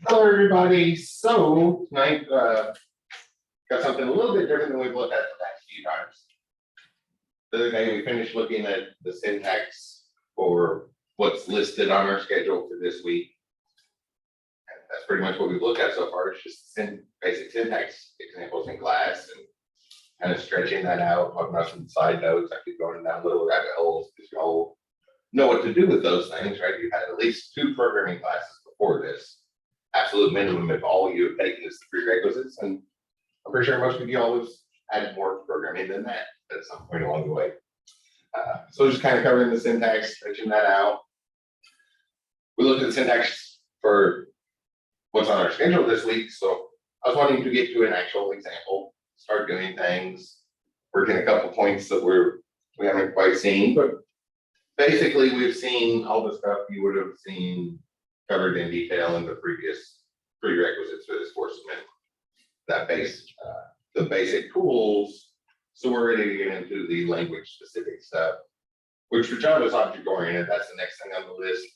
Hello, everybody. So tonight, got something a little bit different than we've looked at the past few times. The other day, we finished looking at the syntax for what's listed on our schedule for this week. And that's pretty much what we've looked at so far. It's just basic syntax examples in class and kind of stretching that out, talking about some side notes. I keep going down little rabbit holes because you all know what to do with those things, right? You had at least 2 programming classes before this. Absolute minimum if all you have taken is the prerequisites, and I'm pretty sure most of you always had more programming than that at some point along the way. So just kind of covering the syntax, stretching that out. We looked at the syntax for what's on our schedule this week, so I was wanting to get to an actual example, start doing things, working a couple points that we haven't quite seen, but basically we've seen all the stuff you would have seen covered in detail in the previous prerequisites for this course amendment. That the basic tools. So we're ready to get into the language specific stuff, which for Java is object oriented. That's the next thing on the list.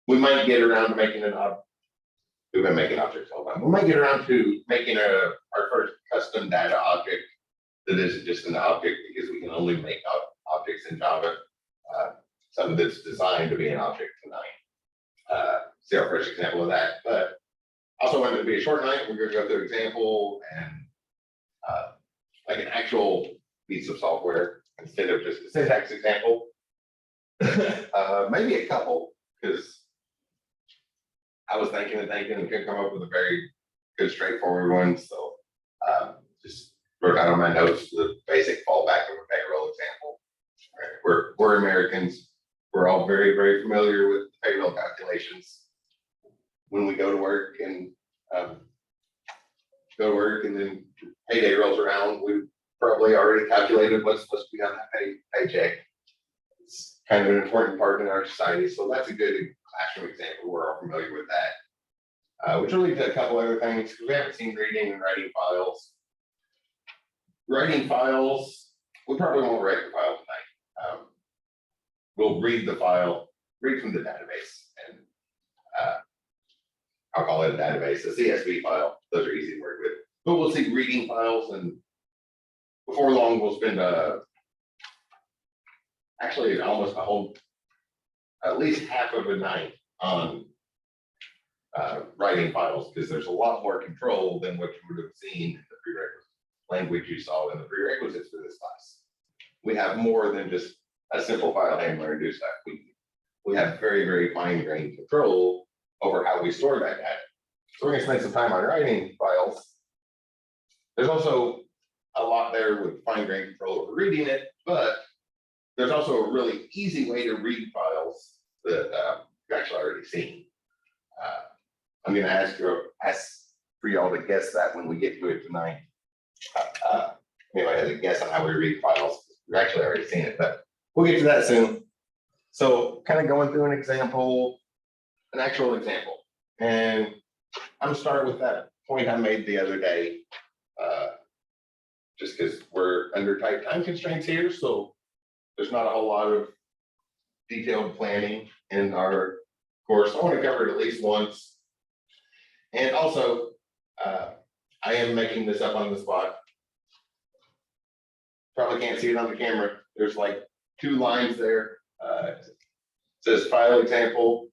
We might get around to making we've been making objects all the time. We might get around to making our first custom data object that isn't just an object, because we can only make objects in Java. Something that's designed to be an object tonight. See our first example of that, but also wanted it to be a short night. We're going to go through an example and like an actual piece of software instead of just a syntax example. Maybe a couple, because I was thinking and couldn't come up with a very good straightforward one. So just wrote down on my notes the basic fallback of a payroll example. Right? We're Americans. We're all very, very familiar with payroll calculations. When we go to work and then payday rolls around, we've probably already calculated what's supposed to be on that paycheck. It's kind of an important part in our society. So that's a good classroom example. We're all familiar with that. Which will lead to a couple other things, because we haven't seen reading and writing files. Writing files, we probably won't write the file tonight. We'll read the file, read from the database, and I'll call it a database, a CSV file. Those are easy to work with. But we'll see reading files, and before long, we'll spend actually almost at least half of a night on writing files, because there's a lot more control than what you would have seen in the prerequisite language you saw in the prerequisites for this class. We have more than just a simple file handler and do stuff. We have very, very fine-grained control over how we store that data. So we're going to spend some time on writing files. There's also a lot there with fine-grained control over reading it, but there's also a really easy way to read files that you've actually already seen. I'm going to ask for y'all to guess that when we get to it tonight. Anybody has a guess on how we read files? We've actually already seen it, but we'll get to that soon. So kind of going through an actual example. And I'm gonna start with that point I made the other day, just because we're under tight time constraints here. So there's not a whole lot of detailed planning in our course. I want to cover it at least once. And also, I am making this up on the spot. Probably can't see it on the camera. There's like 2 lines there. It says file example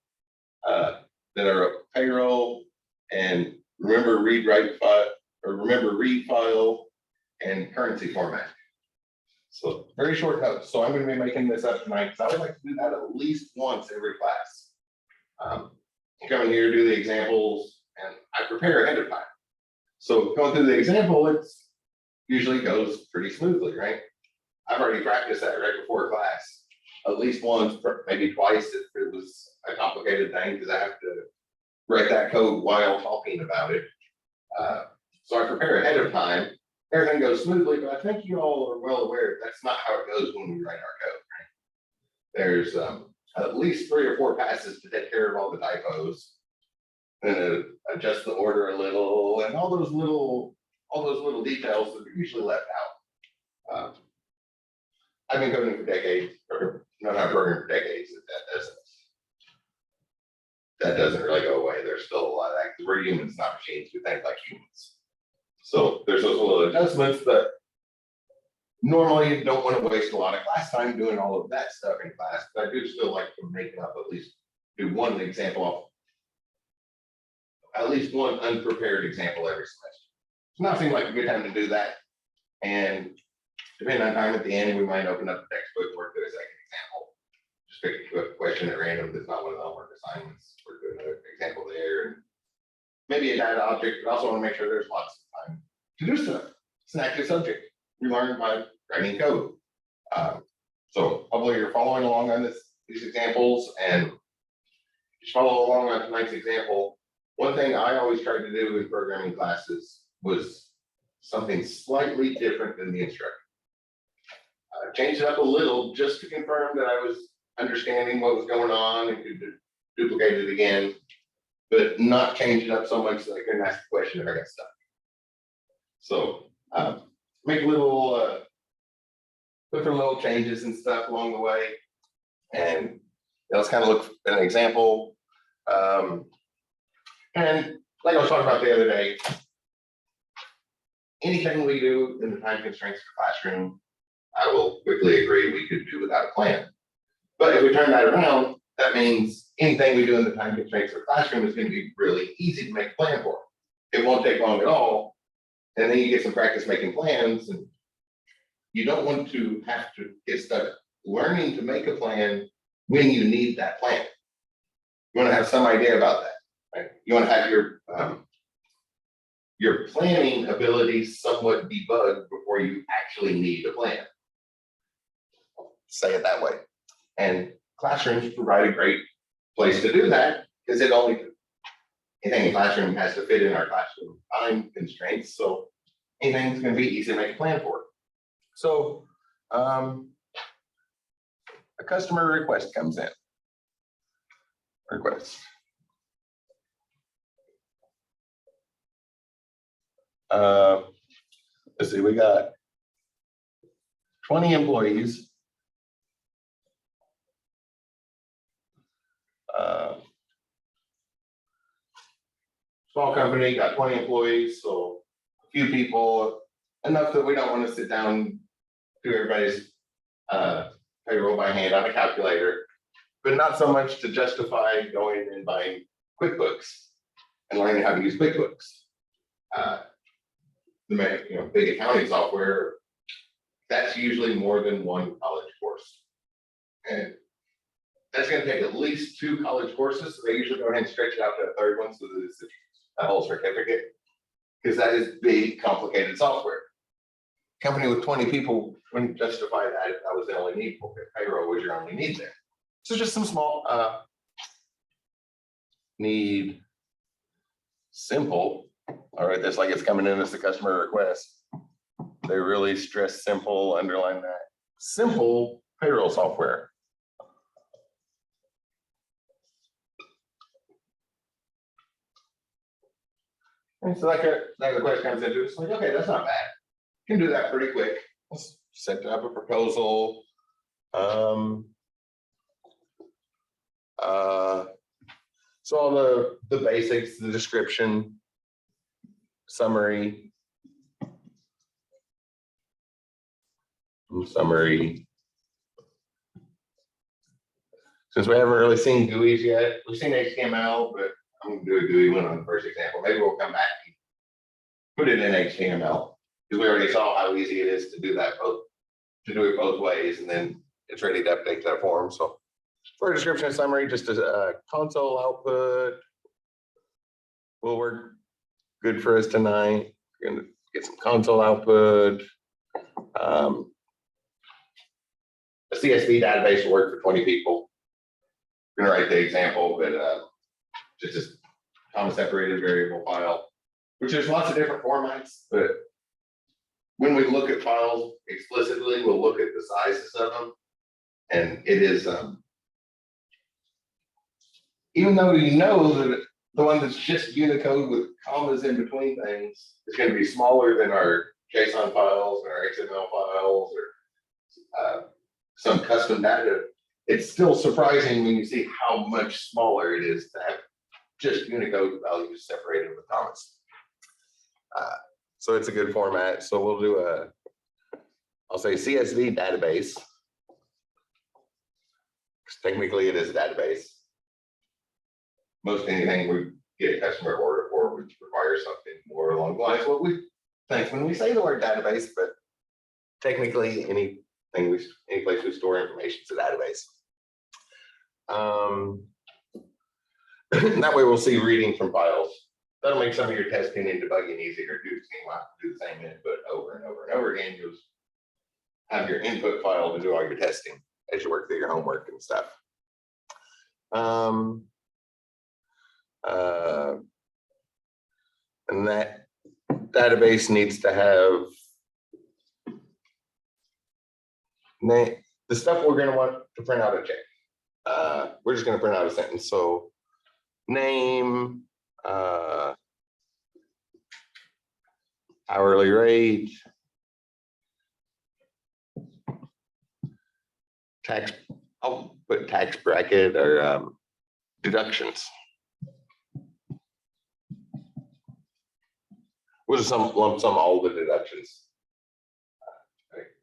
that are payroll, and remember read write file, or remember read file and currency format. So very short notes. So I'm going to be making this up tonight because I would like to do that at least once every class. Come in here, do the examples, and I prepare ahead of time. So going through the example, it usually goes pretty smoothly, right? I've already practiced that right before class, at least once, maybe twice if it was a complicated thing, because I have to write that code while talking about it. So I prepare ahead of time. Everything goes smoothly, but I think you all are well aware that's not how it goes when we write our code, right? There's at least 3 or 4 passes to take care of all the typos, and adjust the order a little, and all those little details that are usually left out. I've been coding for decades, or not programming for decades. That that doesn't really go away. There's still a lot of that, because we're humans, not machines. We think like humans. So there's those little adjustments, but normally you don't want to waste a lot of class time doing all of that stuff in class. But I do still like to make it up, at least do one example, at least one unprepared example every semester. It's not seem like a good time to do that. And depending on time at the end, we might open up the textbook, work through a second example. Just pick a question at random that's not one of the homework assignments. We're doing an example there. And maybe a data object, but also want to make sure there's lots of time to do stuff. It's an active subject. We learn by writing code. So hopefully you're following along on these examples, and just follow along on tonight's example. One thing I always tried to do in programming classes was something slightly different than the instructor. Change it up a little just to confirm that I was understanding what was going on and could duplicate it again, but not change it up so much that I couldn't ask the question if I got stuck. So make little different little changes and stuff along the way. And let's kind of look at an example. And like I was talking about the other day, anything we do in the time constraints of the classroom, I will quickly agree we could do without a plan. But if we turn that around, that means anything we do in the time constraints of the classroom is going to be really easy to make a plan for. It won't take long at all. And then you get some practice making plans, and you don't want to have to get stuck learning to make a plan when you need that plan. You want to have some idea about that, right? You want to have your planning abilities somewhat debugged before you actually need a plan. Say it that way. And classrooms provide a great place to do that, because anything in classroom has to fit in our classroom time constraints. So anything's going to be easy to make a plan for. So a customer request comes in. Request. Let's see, we got 20 employees. Small company, got 20 employees, so a few people, enough that we don't want to sit down, do everybody's payroll by hand on a calculator, but not so much to justify going and buying QuickBooks and learning how to use QuickBooks. The big accounting software, that's usually more than one college course. And that's going to take at least 2 college courses. So they usually go ahead and stretch it out to a third one so that it's a whole certificate, because that is big, complicated software. Company with 20 people wouldn't justify that if that was the only need. Payroll was your only need there. So just some small need simple. All right, that's like it's coming in as a customer request. They really stress simple, underline that. Simple payroll software. And so that request comes into it. It's like, okay, that's not bad. You can do that pretty quick. Let's set up a proposal. So all the basics, the description, summary. Since we haven't really seen GUIs yet, we've seen HTML, but I'm going to do a GUI one on the first example. Maybe we'll come back and put it in HTML, because we already saw how easy it is to do that to do it both ways, and then it's ready to update that form. So for a description and summary, just a console output will work good for us tonight. We're going to get some console output. A CSV database will work for 20 people. We're going to write the example, but just a comma separated variable file, which there's lots of different formats, but when we look at files explicitly, we'll look at the sizes of them. And it is, even though you know that the one that's just Unicode with commas in between things is going to be smaller than our JSON files or XML files or some custom data, it's still surprising when you see how much smaller it is to have just Unicode values separated with commas. So it's a good format. So we'll do I'll say CSV database. Technically, it is a database. Most anything we get a customer order for would require something more along the lines of what we think when we say the word database, but technically any place we store information is a database. That way we'll see reading from files. That'll make some of your testing and debugging easier. Do the same input over and over and over again. You'll have your input file to do all your testing as you work through your homework and stuff. And that database needs to have the stuff we're going to want to print out a check. We're just going to print out a sentence. So name, hourly rate, tax, I'll put tax bracket or deductions. We'll just lump sum all the deductions.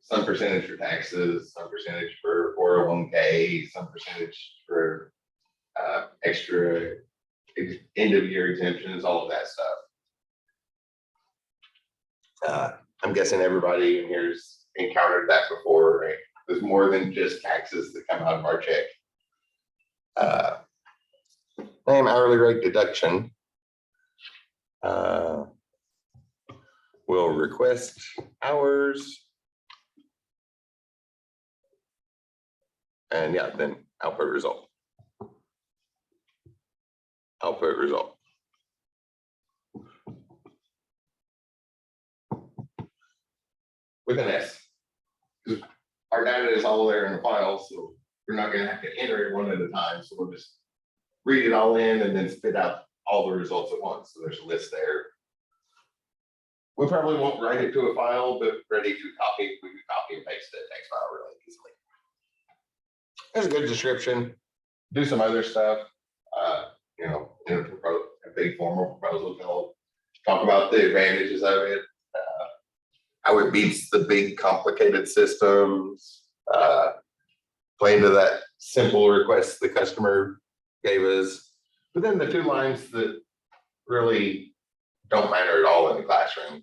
Some percentage for taxes, some percentage for 401k, some percentage for extra end of year exemptions, all of that stuff. I'm guessing everybody in here's encountered that before, right? There's more than just taxes that come out of our check. Name, hourly rate, deduction. We'll request hours. And yeah, then output result. Output result. With an S. Because our data is all there in the file, so we're not going to have to enter it one at a time. So we'll just read it all in and then spit out all the results at once. So there's a list there. We probably won't write it to a file, but ready to copy, we can copy and paste the text file really easily. There's a good description. Do some other stuff. In a big formal proposal, talk about the advantages of it, how it beats the big complicated systems, play into that simple request the customer gave us. But then the two lines that really don't matter at all in the classroom,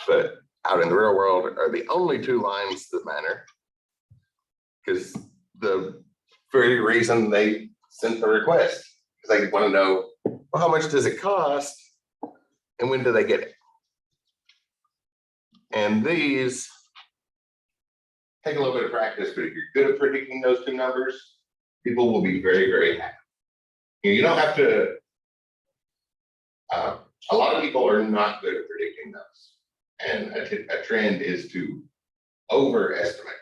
but out in the real world are the only two lines that matter. Because the very reason they sent the request, because they want to know, well, how much does it cost and when do they get it? And these take a little bit of practice, but if you're good at predicting those two numbers, people will be very, very happy. You don't have to, a lot of people are not good at predicting those. And a trend is to overestimate.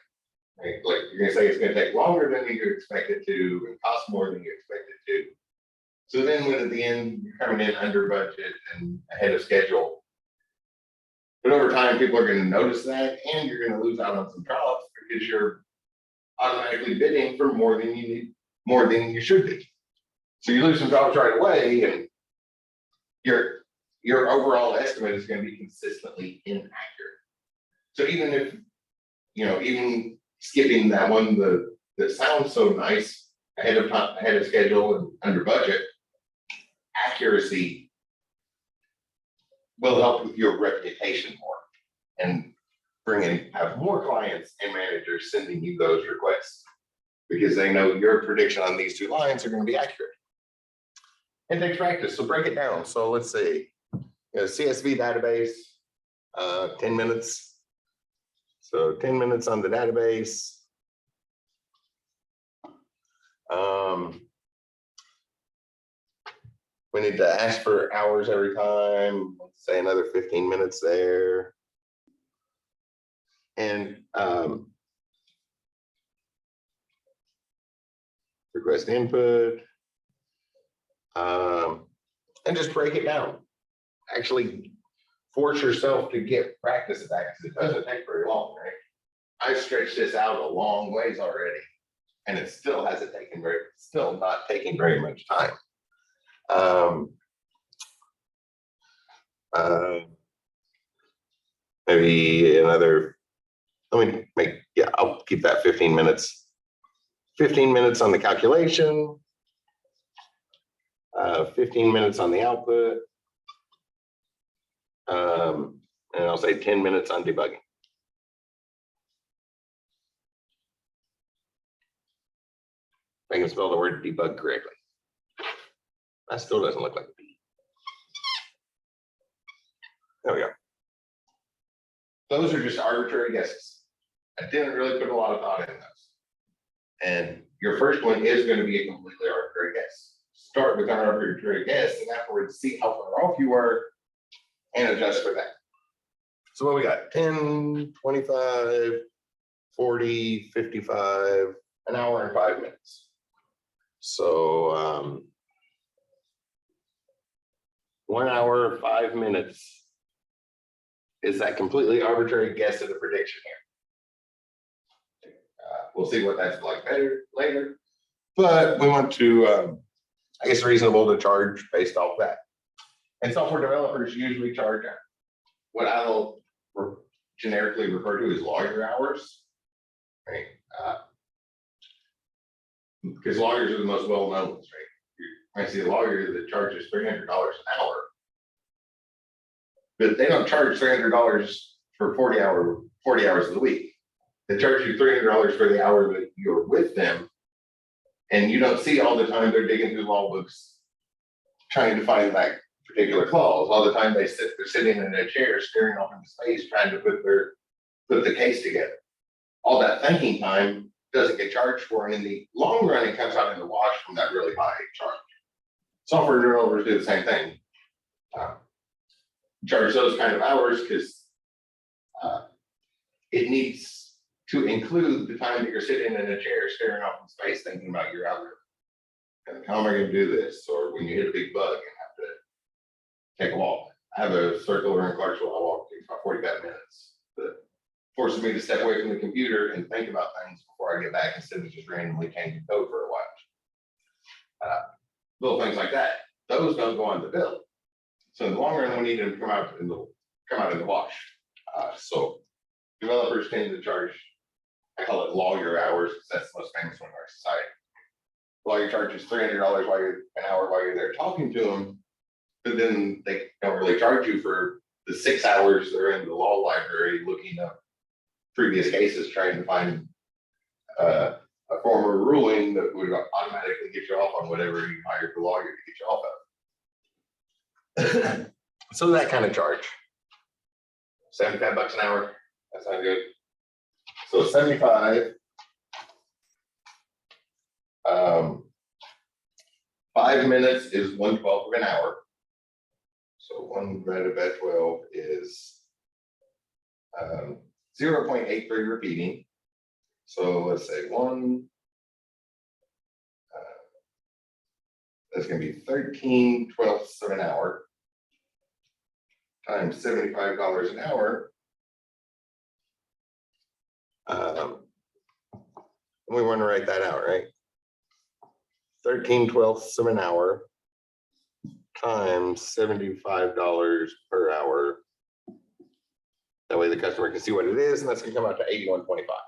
Right? Like you're gonna say it's gonna take longer than you expect it to and cost more than you expect it to. So then when at the end you're coming in under budget and ahead of schedule. But over time, people are going to notice that, and you're going to lose out on some jobs because you're automatically bidding for more than you need, more than you should be. So you lose some jobs right away, and your overall estimate is going to be consistently inaccurate. So even if, even skipping that one that sounds so nice ahead of schedule and under budget, accuracy will help with your reputation more and have more clients and managers sending you those requests because they know your prediction on these two lines are going to be accurate. It takes practice, so break it down. So let's see, CSV database, 10 minutes. So 10 minutes on the database. We need to ask for hours every time. Let's say another 15 minutes there. And request input. And just break it down. Actually force yourself to get practice at that because it doesn't take very long, right? I've stretched this out a long ways already, and it still not taking very much time. Maybe another, I'll keep that 15 minutes. 15 minutes on the calculation, 15 minutes on the output, and I'll say 10 minutes on debugging. I can spell the word debug correctly. That still doesn't look like a B. There we go. Those are just arbitrary guesses. I didn't really put a lot of thought in those. And your first one is going to be a completely arbitrary guess. Start with an arbitrary guess and afterwards see how far off you are and adjust for that. So what we got? 10, 25, 40, 55, an hour and 5 minutes. So 1 hour, 5 minutes is that completely arbitrary guess of the prediction here. We'll see what that's like better later, but we want to, I guess, reasonable to charge based off that. And software developers usually charge what I'll generically refer to as lawyer hours, right? Because lawyers are the most well-known ones, right? You might see a lawyer that charges $300 an hour, but they don't charge $300 for 40 hours of the week. They charge you $300 for the hour that you're with them, and you don't see all the time they're digging through law books trying to find that particular clause. All the time they're sitting in a chair staring off into space trying to put the case together. All that thinking time doesn't get charged for, and in the long run it comes out in the wash from that really high charge. Software developers do the same thing. Charge those kind of hours because it needs to include the time that you're sitting in a chair staring off in space thinking about your algorithm. And how am I going to do this? Or when you hit a big bug and have to take a walk. I have a circle around Clarksville. I walk about 45 minutes. That forces me to step away from the computer and think about things before I get back instead of just randomly changing code for a while. Little things like that. Those don't go on the bill. So in the long run, we need them to come out in the wash. So developers tend to charge, I call it lawyer hours because that's the most famous one in our society. Lawyer charges $300 an hour while you're there talking to them, but then they don't really charge you for the 6 hours they're in the law library looking up previous cases trying to find a former ruling that would automatically get you off on whatever you hired the lawyer to get you off of. So that kind of charge. 75 bucks an hour. That sounds good. So 75. 5 minutes is 1/12 of an hour. So 1 divided by 12 is 0.83 repeating. So let's say 1. That's going to be 13/12 of an hour times $75 an hour. We want to write that out, right? 13/12 of an hour times $75 per hour. That way the customer can see what it is, and that's going to come out to $81.25.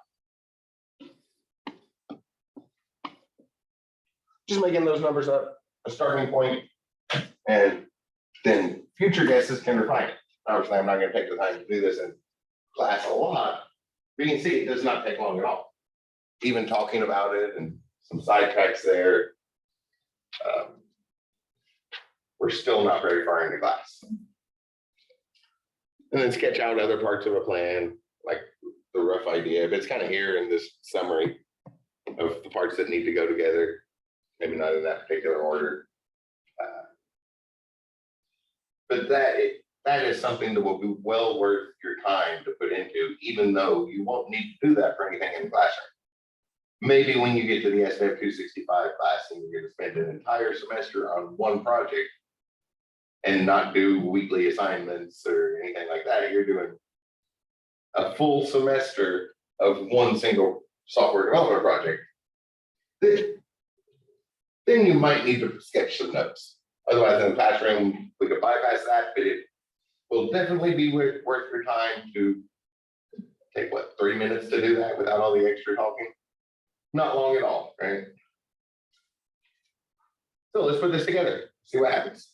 Just making those numbers up, a starting point, and then future guesses can refine it. Obviously, I'm not going to take the time to do this in class a lot, but you can see it does not take long at all. Even talking about it and some sidetracks there, we're still not very far into class. And then sketch out other parts of a plan, like the rough idea, but it's kind of here in this summary of the parts that need to go together, maybe not in that particular order. But that is something that will be well worth your time to put into, even though you won't need to do that for anything in the classroom. Maybe when you get to the SDEV 265 class and you're going to spend an entire semester on one project and not do weekly assignments or anything like that, you're doing a full semester of one single software development project, then you might need to sketch some notes Otherwise, in the classroom, we could bypass that, but it will definitely be worth your time to take, what, 3 minutes to do that without all the extra talking? Not long at all, right? So let's put this together, see what happens.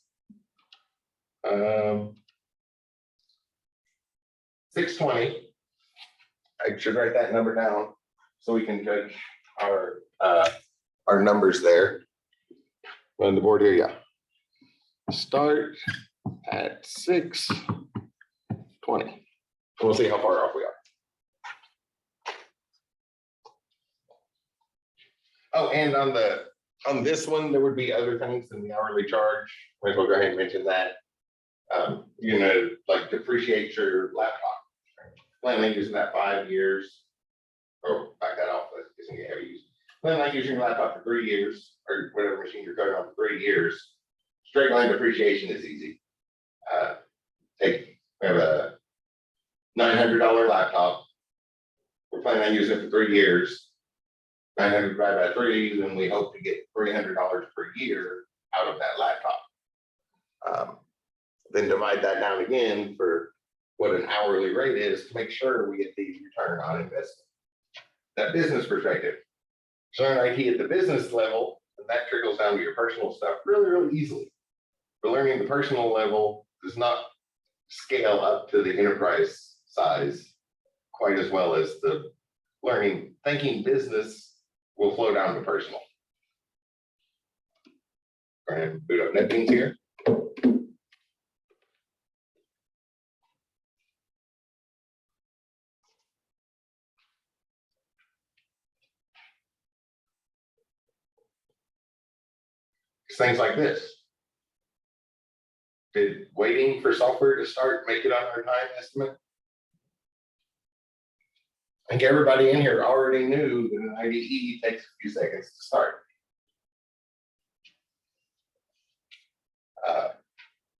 620. I should write that number down so we can judge our numbers there. On the board here, yeah. Start at 6:20. We'll see how far off we are. Oh, and on this one, there would be other things than the hourly charge. Might as well go ahead and mention that. You know, like depreciate your laptop. Plan on using that 5 years. Or back that off, that isn't gonna ever use. Plan on using your laptop for 3 years, or whatever machine you're coding on for 3 years. Straight line depreciation is easy. We have a $900 laptop. We're planning on using it for 3 years. 900 divided by 3, then we hope to get $300 per year out of that laptop. Then divide that down again for what an hourly rate is to make sure we get the return on investment. That business perspective. So learn IT at the business level, and that trickles down to your personal stuff really, really easily. But learning the personal level does not scale up to the enterprise size quite as well as the thinking business will flow down to personal. Go ahead and boot up NetBeans here. Things like this. Did waiting for software to start make it on our time estimate? I think everybody in here already knew that an IDE takes a few seconds to start.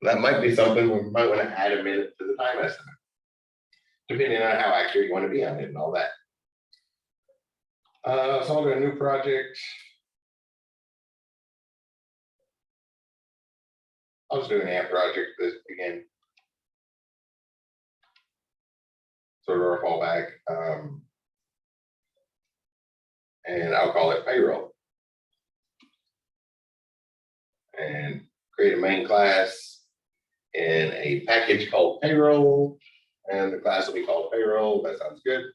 That might be something we might want to add a minute to the time estimate, depending on how accurate you want to be on it and all that. So I'll do a new project. I'll just do an AMP project this again. Sort of our fallback. And I'll call it payroll. And create a main class in a package called payroll. And the class will be called payroll. That sounds good.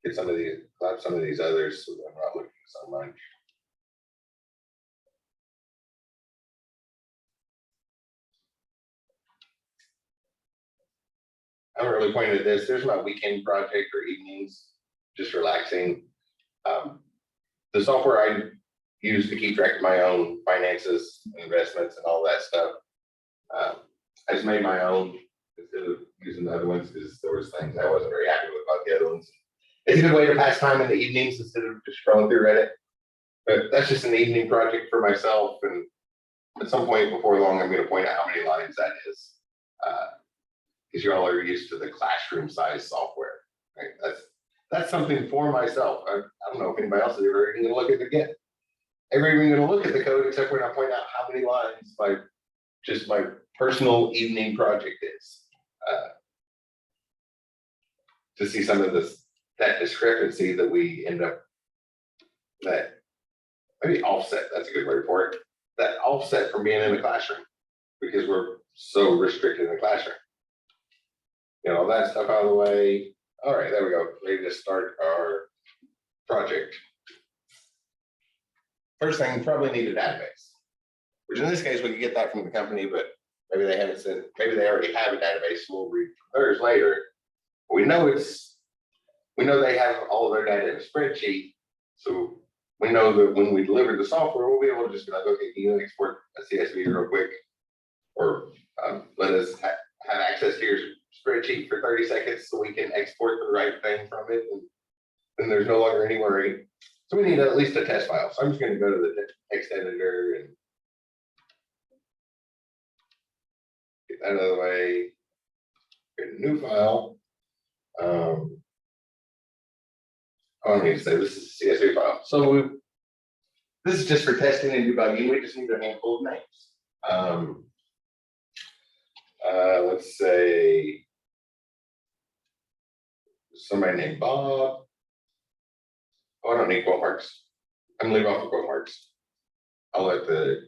Get some of these, grab some of these others so I'm not looking so much. I haven't really pointed at this. There's my weekend project or evenings, just relaxing. The software I use to keep track of my own finances, investments, and all that stuff. I just made my own instead of using the other ones because there was things I wasn't very happy with about the other ones. It's a good way to pass time in the evenings instead of just scrolling through Reddit. But that's just an evening project for myself. And at some point before long, I'm going to point out how many lines that is. Because you all are used to the classroom size software, right? That's something for myself. I don't know if anybody else is ever even going to look at it again. Ever even going to look at the code except when I point out how many lines my personal evening project is. To see some of that discrepancy that we end up, that maybe offset, that's a good word for it, that offset from being in the classroom because we're so restricted in the classroom. Get all that stuff out of the way. All right, there we go. Ready to start our project. First thing, probably need a database, which in this case, we can get that from the company, but maybe they haven't said, maybe they already have a database, so we'll read from theirs later. We know they have all of their data in a spreadsheet, so we know that when we deliver the software, we'll be able to just be like, okay, can you export a CSV real quick, or let us have access to your spreadsheet for 30 seconds so we can export the right thing from it, and then there's no longer any worry. So we need at least a test file. So I'm just going to go to the text editor and get that out of the way. Create a new file. I need to say this is a CSV file. So this is just for testing and debugging. We just need a handful of names. Let's say somebody named Bob. Oh, I don't need quote marks. I'm gonna leave off the quote marks. I'll let the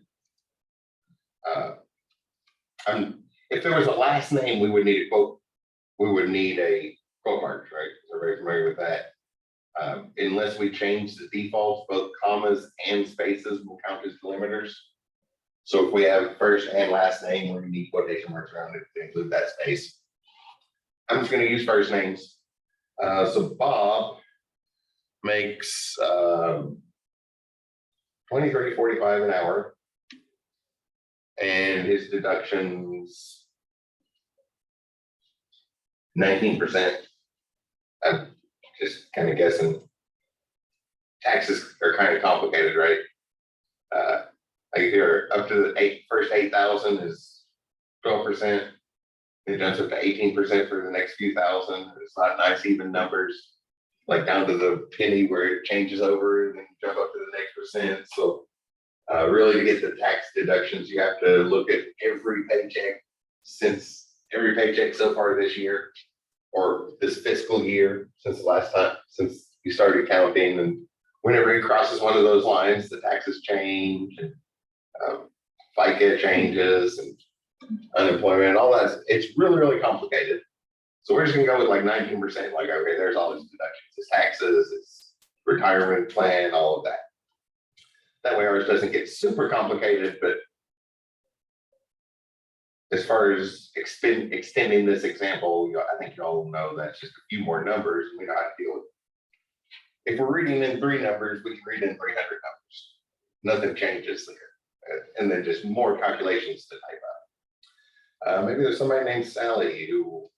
if there was a last name, we would need a quote. We would need a quote marks, right? Everybody familiar with that? Unless we change the defaults, both commas and spaces will count as delimiters. So if we have first and last name, we're gonna need quotation marks around it to include that space. I'm just gonna use first names. So Bob makes $23.45 an hour, and his deductions 19%. I'm just kind of guessing. Taxes are kind of complicated, right? Like here, up to the first 8,000 is 12%. It jumps up to 18% for the next few thousand. It's not nice even numbers, like down to the penny where it changes over and then jump up to the next percent. So really to get the tax deductions, you have to look at every paycheck so far this year, or this fiscal year, since the last time, since you started counting. And whenever it crosses one of those lines, the taxes change, and FICA changes, and unemployment, and all that. It's really, really complicated. So we're just gonna go with like 19%, like, okay, there's all these deductions, it's taxes, it's retirement plan, all of that. That way ours doesn't get super complicated, but as far as extending this example, I think you all know that's just a few more numbers, and we know how to deal with it. If we're reading in 3 numbers, we can read in 300 numbers. Nothing changes there. And then just more calculations to type out. Maybe there's somebody named Sally who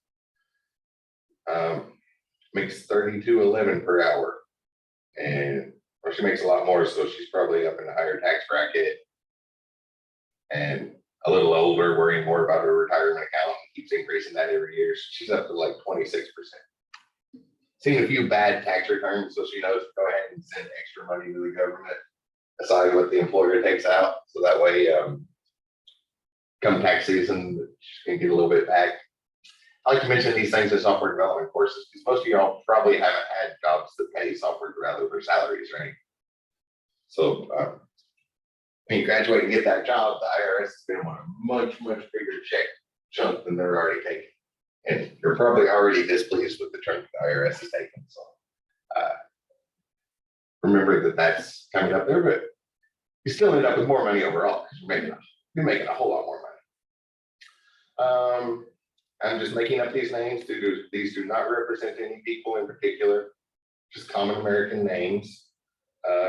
makes $32.11 per hour, and or she makes a lot more, so she's probably up in a higher tax bracket and a little older, worrying more about her retirement account, and keeps increasing that every year. She's up to like 26%. Seen a few bad tax returns, so she knows to go ahead and send extra money to the government aside what the employer takes out, so that way come tax season she can get a little bit back. I like to mention these things in software development courses because most of y'all probably haven't had jobs that pay software developer salaries, right? So when you graduate and get that job, the IRS is going to want a much, much bigger chunk than they're already taking. And you're probably already displeased with the chunk the IRS is taking. So remember that that's coming up there, but you still end up with more money overall because you're making a whole lot more money. I'm just making up these names. These do not represent any people in particular, just common American names.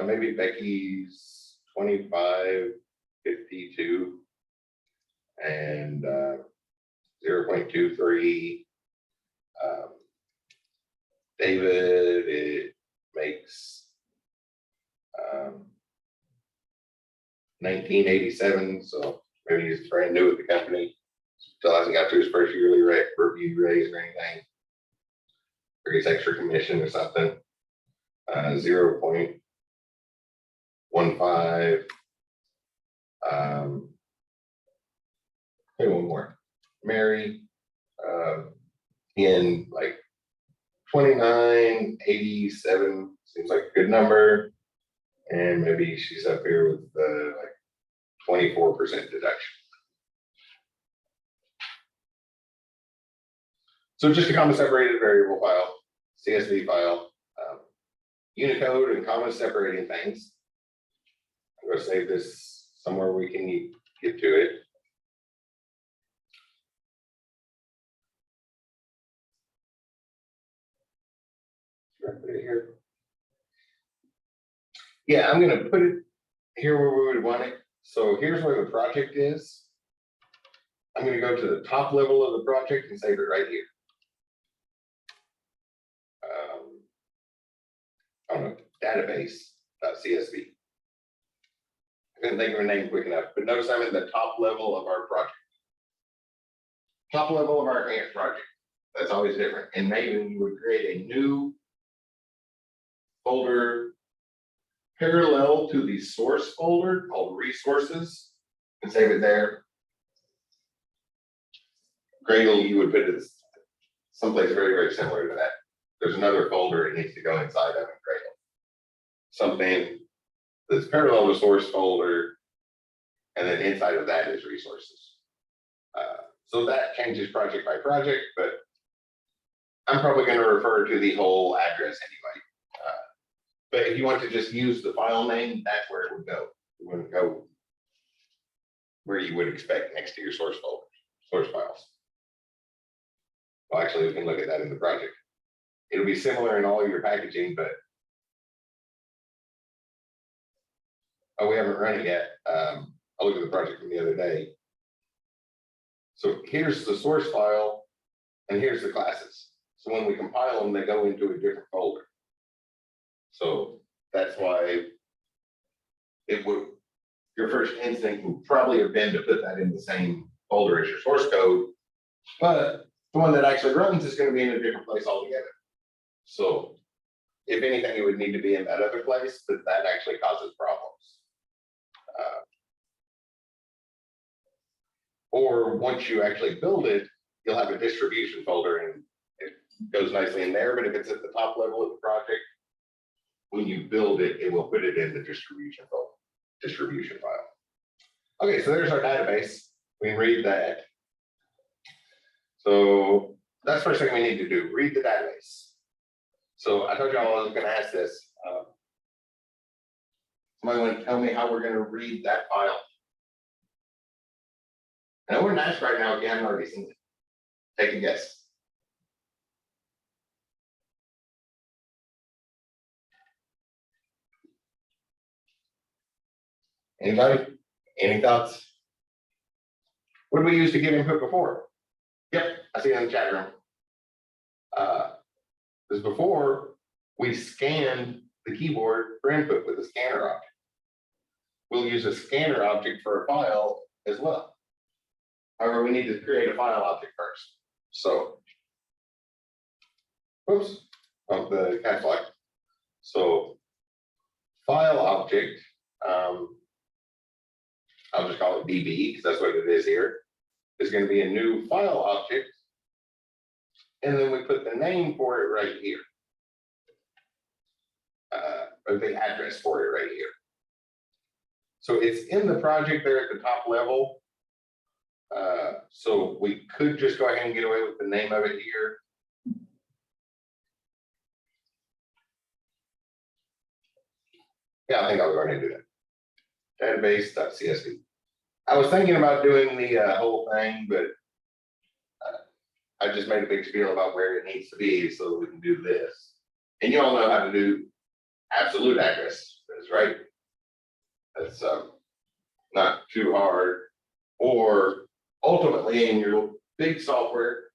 Maybe Becky's 25.52 and 0.23. David, it makes 1987, so maybe he's brand new with the company. Still hasn't got to his first yearly review raise or anything, or his extra commission or something. 0.15. Maybe one more. Mary, in like 29.87 seems like a good number, and maybe she's up here with like 24% deduction. So just a comma separated variable file, CSV file, Unicode and comma separating things. I'm going to save this somewhere we can get to it. Should I put it here? Yeah, I'm going to put it here where we would want it. So here's where the project is. I'm going to go to the top level of the project and save it right here. I don't know, database.csv. I couldn't think of a name quick enough, but notice I'm in the top level of our project. Top level of our grant project. That's always different. And maybe we would create a new folder parallel to the source folder called resources and save it there. Gradle, you would put it someplace very, very similar to that. There's another folder it needs to go inside of in Gradle. Something that's parallel to source folder, and then inside of that is resources. So that changes project by project, but I'm probably going to refer to the whole address anyway. But if you want to just use the file name, that's where it would go. It wouldn't go where you would expect next to your source folder, source files. Well, actually, we can look at that in the project. It'll be similar in all your packaging, but we haven't run it yet. I looked at the project from the other day. So here's the source file, and here's the classes. So when we compile them, they go into a different folder. So that's why it would, your first instinct would probably have been to put that in the same folder as your source code, but the one that actually runs is going to be in a different place altogether. So if anything, it would need to be in that other place, but that actually causes problems. Or once you actually build it, you'll have a distribution folder and it goes nicely in there. But if it's at the top level of the project, when you build it, it will put it in the distribution folder, distribution file. Okay, so there's our database. We can read that. So that's the first thing we need to do, read the database. So I told y'all I was going to ask this. Somebody want to tell me how we're going to read that file? And I wouldn't ask right now if you haven't already seen it. Take a guess. Anybody? Any thoughts? What did we use to get input before? Yep, I see it in the chat room. Because before we scanned the keyboard for input with a scanner object. We'll use a scanner object for a file as well. However, we need to create a file object first. So, oops, of the cat flag. So, file object, I'll just call it BB because that's what it is here. Is going to be a new file object. And then we put the name for it right here. Or the address for it right here. So it's in the project there at the top level. So we could just go ahead and get away with the name of it here. Yeah, I think I'll go ahead and do that. Database.csv. I was thinking about doing the whole thing, but I just made a big spiel about where it needs to be so we can do this. And you all know how to do absolute addresses, right? That's not too hard. Or ultimately in your big software,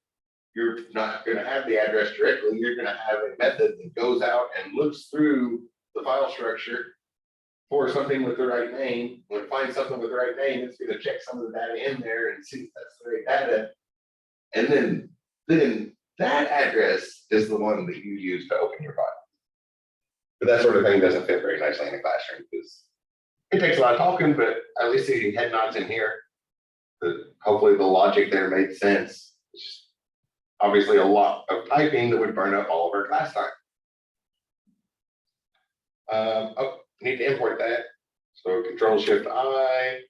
you're not going to have the address directly. You're going to have a method that goes out and looks through the file structure for something with the right name. When it finds something with the right name, it's going to check some of the data in there and see if that's the right data. And then that address is the one that you use to open your file. But that sort of thing doesn't fit very nicely in a classroom because it takes a lot of talking, but at least the head nods in here. Hopefully the logic there made sense. It's just obviously a lot of typing that would burn up all of our class time. Oh, need to import that. So Control-Shift-I,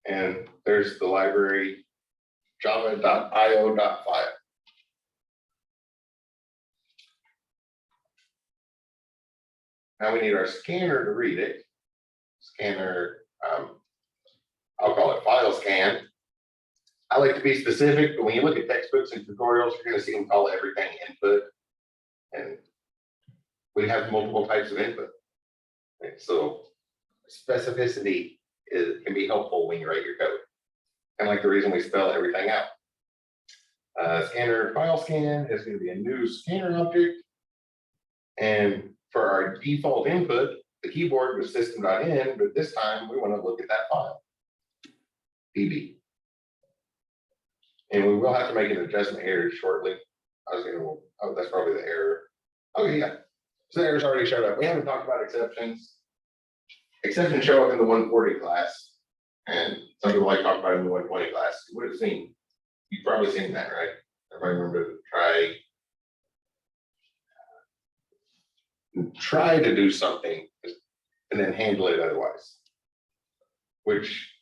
and there's the library java.io.file. Now we need our scanner to read it. Scanner, I'll call it file scan. I like to be specific, but when you look at textbooks and tutorials, you're going to see them call everything input. And we have multiple types of input. And so specificity can be helpful when you write your code. Kind of like the reason we spell everything out. Scanner file scan is going to be a new scanner object. And for our default input, the keyboard was system.in, but this time we want to look at that file, PB. And we will have to make an adjustment here shortly. I was going to, oh, that's probably the error. Okay, yeah. So errors already showed up. We haven't talked about exceptions. Exceptions show up in the 140 class, and some people like to talk about it in the 120 class. You would have seen, you've probably seen that, right? Everybody remember to try to do something and then handle it otherwise. Which,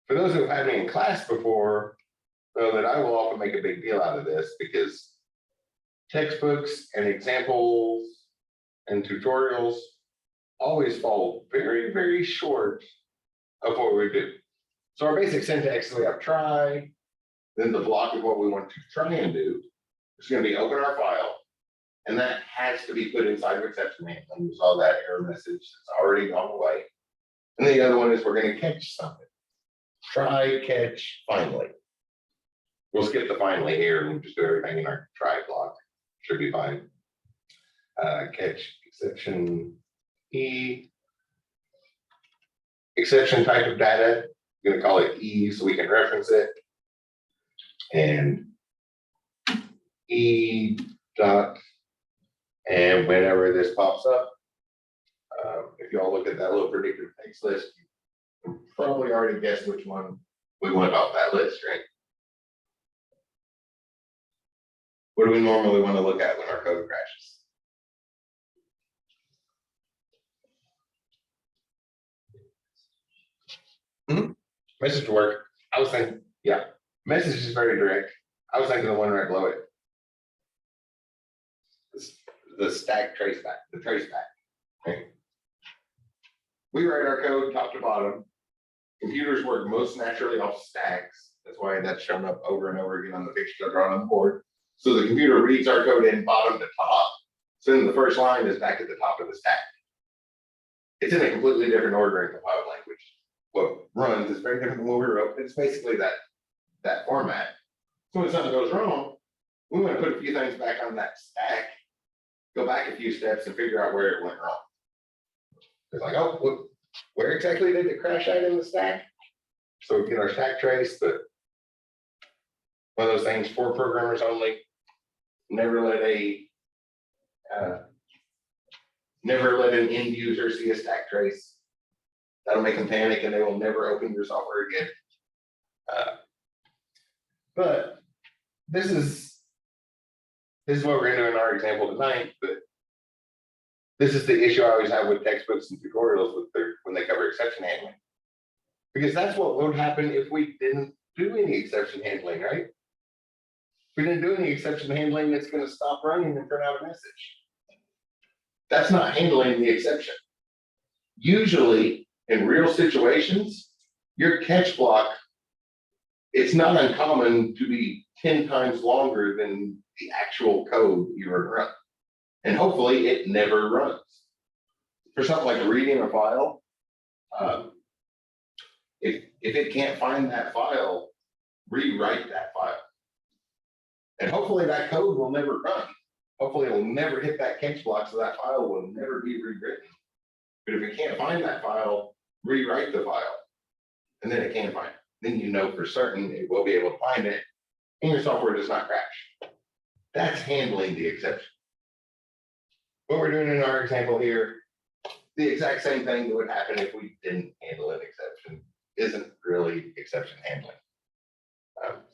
for those who have had me in class before, know that I will often make a big deal out of this because textbooks and examples and tutorials always fall very, very short of what we do. So our basic syntax is we have try, then the block of what we want to try and do. It's going to be open our file, and that has to be put inside of exception handling. You saw that error message that's already gone away. And the other one is we're going to catch something. Try, catch, finally. We'll skip the finally here and we'll just do everything in our try block. Should be fine. Catch exception E. Exception type of data. I'm going to call it E so we can reference it. And E dot. And whenever this pops up, if y'all look at that little predictive text list, you probably already guessed which one we want off that list, right? What do we normally want to look at when our code crashes? Message to work. I was thinking, yeah, message is very direct. I was thinking the one right below it. The stack traceback, the traceback. Okay. We write our code top to bottom. Computers work most naturally off stacks. That's why that's shown up over and over again on the pictures I drawn on the board. So the computer reads our code in bottom to top. So then the first line is back at the top of the stack. It's in a completely different order in compiled language. What runs is very different than what we wrote. It's basically that format. So when something goes wrong, we want to put a few things back on that stack, go back a few steps and figure out where it went wrong. It's like, oh, where exactly did it crash out in the stack? So we get our stack trace, but one of those things for programmers only. Never let an end user see a stack trace. That'll make them panic and they will never open your software again. But this is what we're going to do in our example tonight. But this is the issue I always have with textbooks and tutorials when they cover exception handling. Because that's what would happen if we didn't do any exception handling, right? If we didn't do any exception handling, it's going to stop running and turn out a message. That's not handling the exception. Usually, in real situations, your catch block, it's not uncommon to be 10 times longer than the actual code you run. And hopefully it never runs. For something like reading a file, if it can't find that file, rewrite that file. And hopefully that code will never run. Hopefully it will never hit that catch block, so that file will never be rewritten. But if it can't find that file, rewrite the file. And then it can find it. Then you know for certain it will be able to find it, and your software does not crash. That's handling the exception. What we're doing in our example here, the exact same thing that would happen if we didn't handle an exception, isn't really exception handling.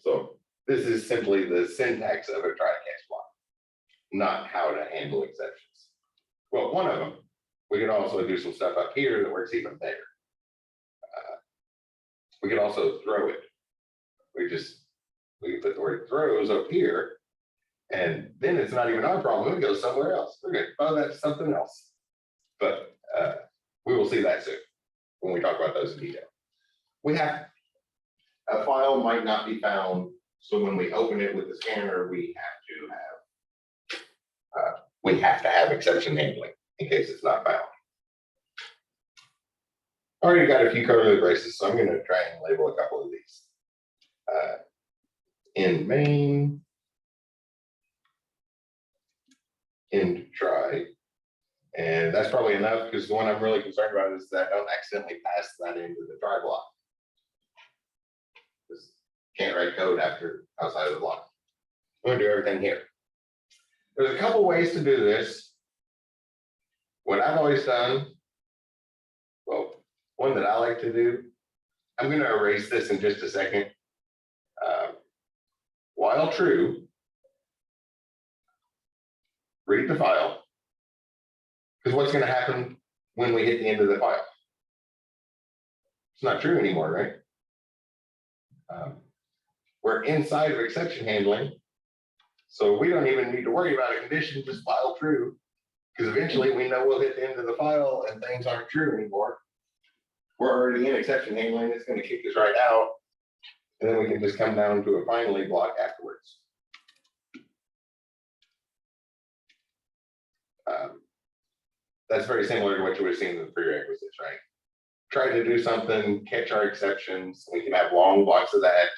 So this is simply the syntax of a try catch block, not how to handle exceptions. Well, one of them, we can also do some stuff up here that works even better. We can also throw it. We can put the word throws up here, and then it's not even our problem. It goes somewhere else. Okay, oh, that's something else. But we will see that soon when we talk about those in detail. We have a file might not be found, so when we open it with the scanner, we have to have exception handling in case it's not found. Already got a few curly braces, so I'm going to try and label a couple of these. In main, in try, and that's probably enough because the one I'm really concerned about is that I don't accidentally pass that into the try block. Just can't write code outside of the block. I'm going to do everything here. There's a couple ways to do this. What I've always done, well, one that I like to do, I'm going to erase this in just a second. While true, read the file. Because what's going to happen when we hit the end of the file? It's not true anymore, right? We're inside of exception handling. So we don't even need to worry about a condition, just file true. Because eventually we know we'll hit the end of the file and things aren't true anymore. We're already in exception handling. It's going to kick us right out. And then we can just come down to a finally block afterwards. That's very similar to what you would have seen in the prerequisites, right? Try to do something, catch our exceptions. We can have long blocks of that.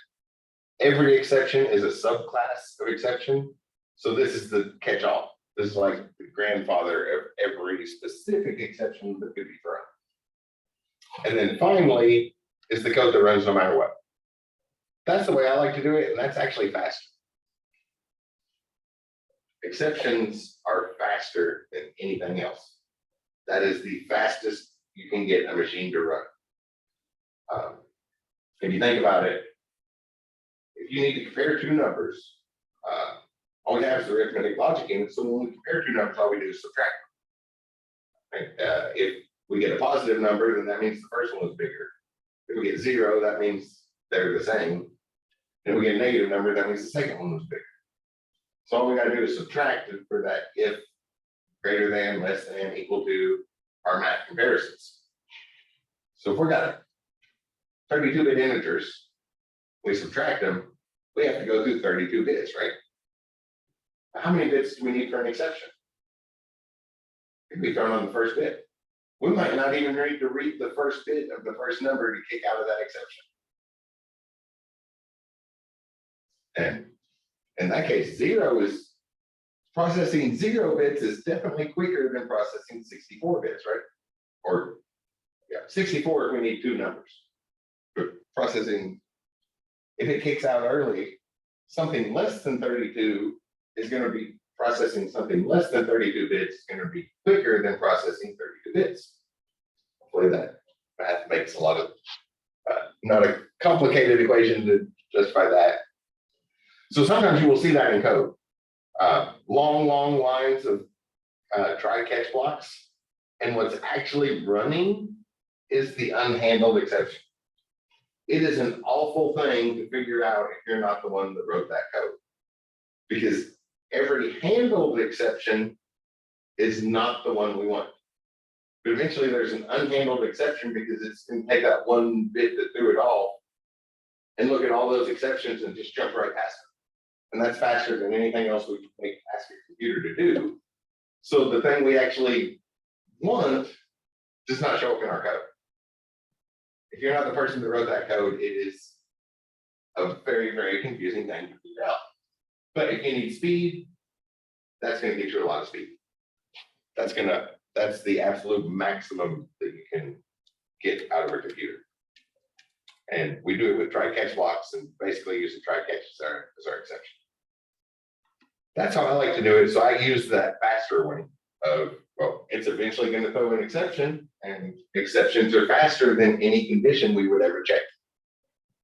Every exception is a subclass of exception. So this is the catch-all. This is like the grandfather of every specific exception that could be thrown. And then finally is the code that runs no matter what. That's the way I like to do it, and that's actually faster. Exceptions are faster than anything else. That is the fastest you can get a machine to run. If you think about it, if you need to compare two numbers, all we have is the arithmetic logic in it. So when we compare two numbers, all we do is subtract them. If we get a positive number, then that means the first one was bigger. If we get 0, that means they're the same. And if we get a negative number, that means the second one was bigger. So all we got to do is subtract it for that if greater than, less than, equal to our math comparisons. So if we've got 32-bit integers, we subtract them, we have to go through 32 bits, right? How many bits do we need for an exception? It can be thrown on the first bit. We might not even need to read the first bit of the first number to kick out of that exception. And in that case, processing 0 bits is definitely quicker than processing 64 bits, right? Or 64 if we need 2 numbers. But processing, if it kicks out early, something less than 32 is going to be processing something less than 32 bits is going to be quicker than processing 32 bits. Hopefully that math makes a lot of, not a complicated equation to justify that. So sometimes you will see that in code. Long lines of try catch blocks. And what's actually running is the unhandled exception. It is an awful thing to figure out if you're not the one that wrote that code. Because every handled exception is not the one we want. But eventually there's an unhandled exception because it's going to take that one bit that threw it all and look at all those exceptions and just jump right past them. And that's faster than anything else we can ask your computer to do. So the thing we actually want does not show up in our code. If you're not the person that wrote that code, it is a very, very confusing thing to figure out. But if you need speed, that's going to get you a lot of speed. That's the absolute maximum that you can get out of a computer. And we do it with try catch blocks and basically use the try catch as our exception. That's how I like to do it. So I use that faster one of, well, it's eventually going to throw an exception, and exceptions are faster than any condition we would ever check.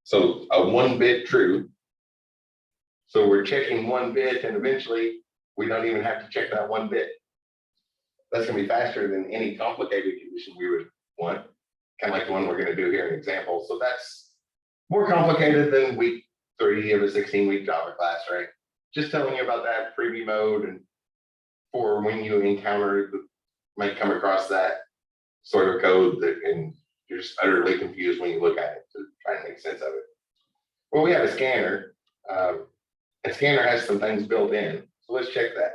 So a 1-bit true. So we're checking 1 bit, and eventually we don't even have to check that 1 bit. That's going to be faster than any complicated condition we would want, kind of like the one we're going to do here in example. So that's more complicated than week 3 of a 16-week Java class, right? Just telling you about that preview mode, and for when you encounter, might come across that sort of code that and you're just utterly confused when you look at it to try and make sense of it. Well, we have a scanner. A scanner has some things built in. So let's check that.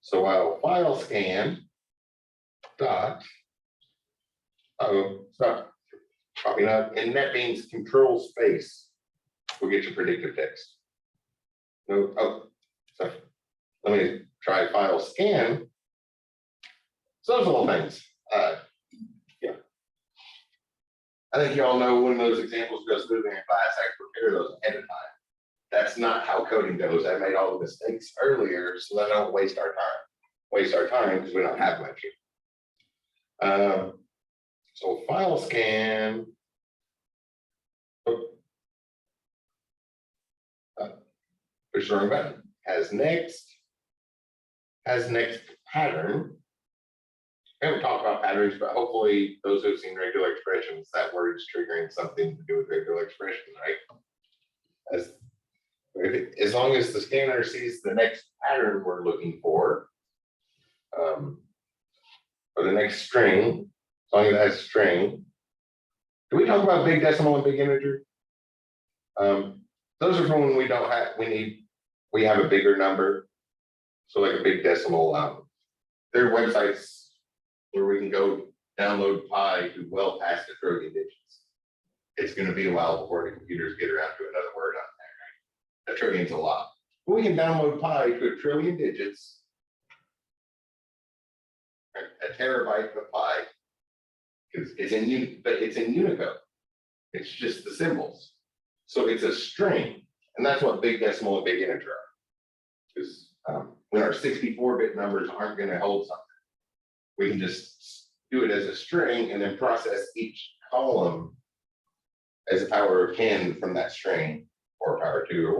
So while file scan dot, it's not popping up, and that means control space will get your predictive text. No, so let me try file scan. So those little things. Yeah. I think you all know when those examples go smoothly in class, I prepare those ahead of time. That's not how coding goes. I made all the mistakes earlier so that I don't waste our time because we don't have much here. So file scan. Push the wrong button. Has next pattern. I haven't talked about patterns, but hopefully those who've seen regular expressions, that word's triggering something to do with regular expressions, right? As long as the scanner sees the next pattern we're looking for, or the next string, as long as it has a string. Do we talk about big decimal and big integer? Those are for when we have a bigger number. So like a big decimal. There are websites where we can go download pi to well past a trillion digits. It's going to be a while before the computers get around to another word on there, right? A trillion's a lot. But we can download pi to a trillion digits, a terabyte of pi. It's in Unicode. It's just the symbols. So it's a string, and that's what big decimal and big integer are. Because when our 64-bit numbers aren't going to hold something, we can just do it as a string and then process each column as a power of 10 from that string, or power 2, or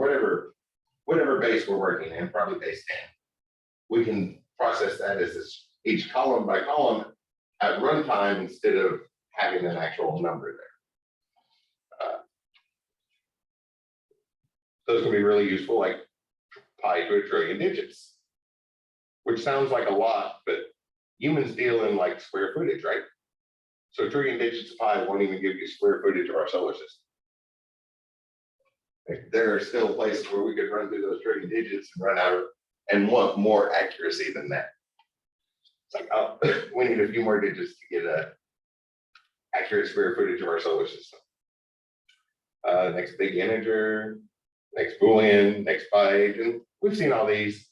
whatever base we're working in, probably base 10. We can process that as each column by column at runtime instead of having an actual number there. Those can be really useful, like pi to a trillion digits, which sounds like a lot, but humans deal in like square footage, right? So a trillion digits of pi won't even give you square footage of our solar system. There are still places where we could run through those trillion digits and run out of, and want more accuracy than that. It's like, oh, we need a few more digits to get a accurate square footage of our solar system. Next big integer, next Boolean, next byte, and we've seen all these.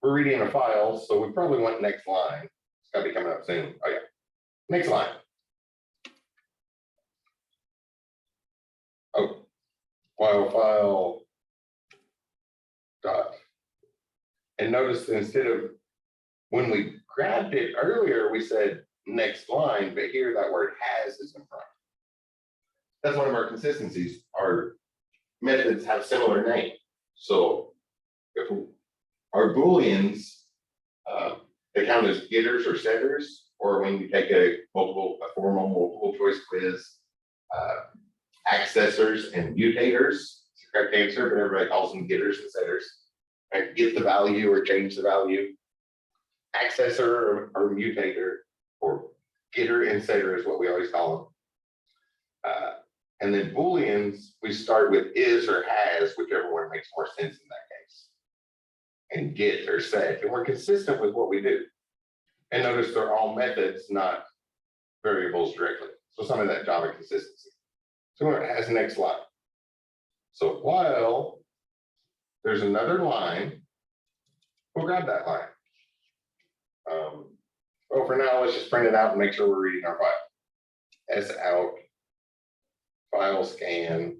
We're reading a file, so we probably want next line. It's got to be coming up soon. Oh yeah, next line. Oh, while file dot. And notice that instead of when we grabbed it earlier, we said next line, but here that word has is in front. That's one of our consistencies. Our methods have similar name. So if our Booleans, they count as getters or setters, or when you take a formal multiple choice quiz, accessors and mutators. It's the correct answer, but everybody calls them getters and setters. Right? Get the value or change the value. Accessor or mutator, or getter and setter is what we always call them. And then Booleans, we start with is or has, whichever one makes more sense in that case. And get or set, and we're consistent with what we do. And notice they're all methods, not variables directly. So some of that Java consistency. So it has next line. So while there's another line, we'll grab that line. Well, for now, let's just print it out and make sure we're reading our file. S out file scan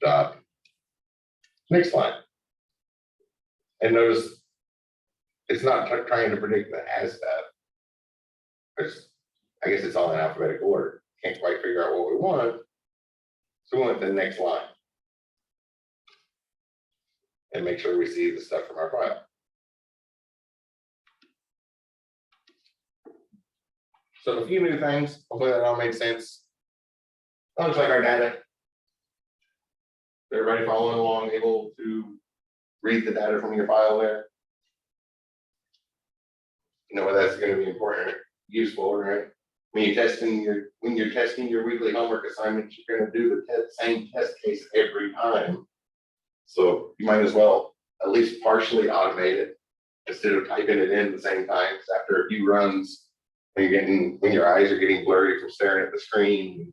dot next line. And notice it's not trying to predict the as stuff. I guess it's all in alphabetical order. Can't quite figure out what we want. So we want the next line. And make sure we see the stuff from our file. So a few new things. Hopefully that all made sense. That looks like our data. Everybody following along, able to read the data from your file there? You know, that's going to be important, useful, right? When you're testing your weekly homework assignments, you're going to do the same test case every time. So you might as well at least partially automate it instead of typing it in the same time. After a few runs, when your eyes are getting blurry from staring at the screen,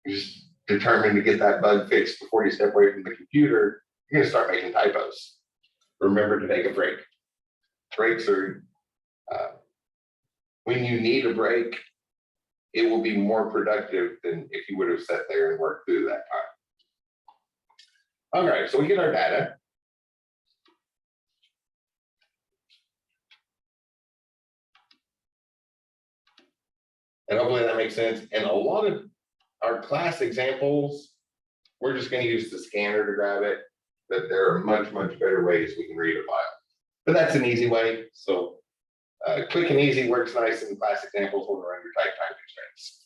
you're just determined to get that bug fixed before you step away from the computer, you're going to start making typos. Remember to take a break. Breaks are, when you need a break, it will be more productive than if you would have sat there and worked through that All right, so we get our data. And hopefully that makes sense. And a lot of our class examples, we're just going to use the scanner to grab it, but there are much, much better ways we can read a file. But that's an easy way. So quick and easy works nice in class examples when we're under tight time constraints.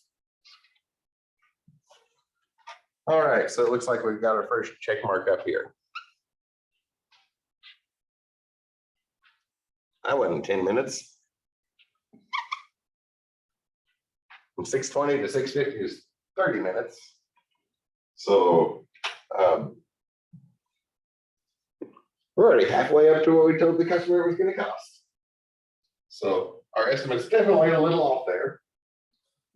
All right, so it looks like we've got our first check mark up here. That wasn't 10 minutes. From 6:20 to 6:50 is 30 minutes. So we're already halfway up to what we told the customer it was going to cost. So our estimate's definitely a little off there.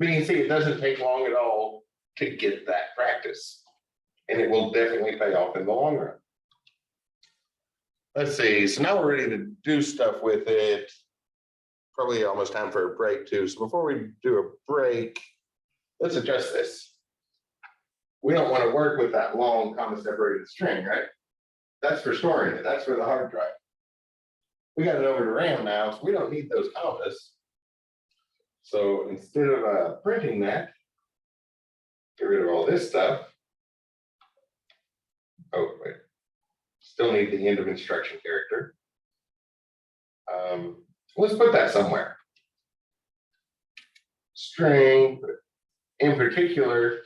But you can see it doesn't take long at all to get that practice. And it will definitely pay off in the long run. Let's see, so now we're ready to do stuff with it. Probably almost time for a break too. So before we do a break, let's adjust this. We don't want to work with that long comma separated string, right? That's for storing it. That's for the hard drive. We got it over to RAM now, so we don't need those commas. So instead of printing that, get rid of all this stuff. Oh, wait. Still need the end of instruction character. Let's put that somewhere. String, in particular,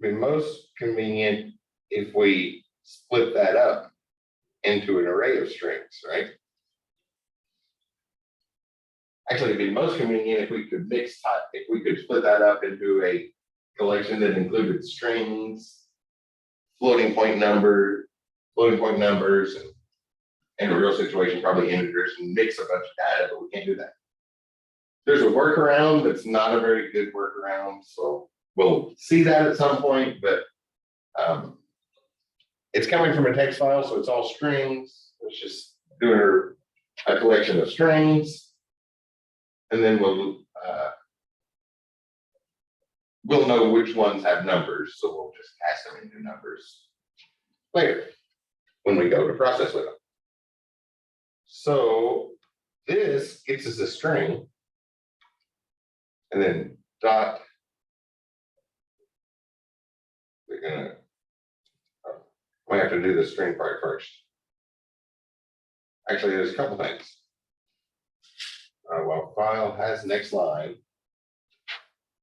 be most convenient if we split that up into an array of strings, right? Actually, it'd be most convenient if we could if we could split that up into a collection that included strings, floating point numbers, and in a real situation, probably integers, and mix a bunch of data, but we can't do that. There's a workaround that's not a very good workaround, so we'll see that at some point, but it's coming from a text file, so it's all strings. It's just doing a collection of strings, and then we'll know which ones have numbers, so we'll just cast them into numbers later when we go to process with them. So this gets us a string, and then dot. We have to do the string part first. Actually, there's a couple things. While file has next line,